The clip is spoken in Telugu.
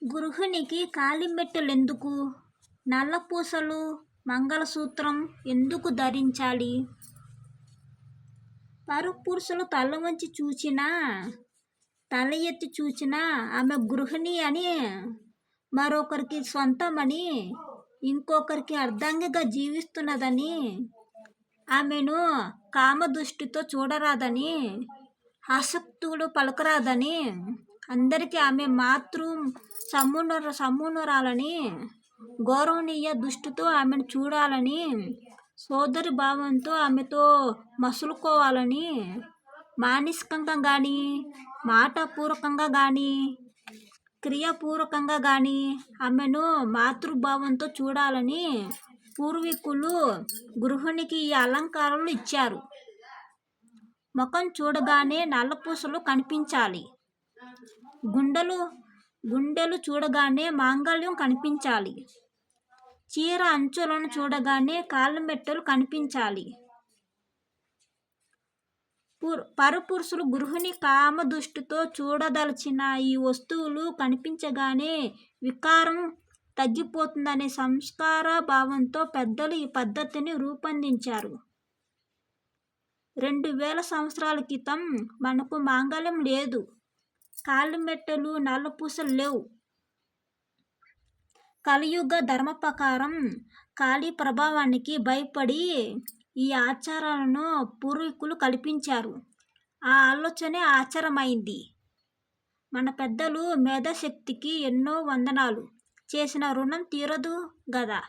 గృహిణికి కాలిమెట్టెలెందుకు? నల్లపూసలు మంగళసూత్రం ఎందుకు ధరించాలి? పరపురుషులు తల వంచి చూచినా, తల ఎత్తి చూచినా ఆమె గృహిణి అని, మరొకరికి సొంతమని, ఇంకొకరికి అర్ధాంగిగా జీవిస్తున్నదని, ఆమెను కామదృష్టితో చూడరాదని, ఆసక్తులు పలకరాదని, అందరికీ ఆమె సమానురాలని, గౌరవనీయ దృష్టితో ఆమెను చూడాలని, సోదరి భావంతో ఆమెతో మసులుకోవాలని, మానసికంగా కానీ, మాటపూర్వకంగా కానీ, క్రియాపూర్వకంగా కానీ ఆమెను మాతృభావంతో చూడాలని పూర్వీకులు గృహిణికి ఈ అలంకారాలు ఇచ్చారు. ముఖం చూడగానే నల్లపూసలు కనిపించాలి. గుండెలు చూడగానే మాంగళ్యం కనిపించాలి. చీర అంచులను చూడగానే కాళ్ళమెట్టెలు కనిపించాలి. పరపురుషులు గృహిణి కామదృష్టితో చూడదలచిన ఈ వస్తువులు కనిపించగానే వికారం తగ్గిపోతుందనే సంస్కార భావంతో పెద్దలు ఈ పద్ధతిని రూపొందించారు. 2000 సంవత్సరాల క్రితం మనకు మాంగళ్యం లేదు, కాలిమెట్టెలు, నల్లపూసలు లేవు. కలియుగ ధర్మ ప్రకారం కాళీ ప్రభావానికి భయపడి ఈ ఆచారాలను పూర్వీకులు కల్పించారు. ఆ ఆలోచనే ఆచారమైంది. మన పెద్దలు మేధాశక్తికి ఎన్నో వందనాలు. చేసిన రుణం తీరదు గదా.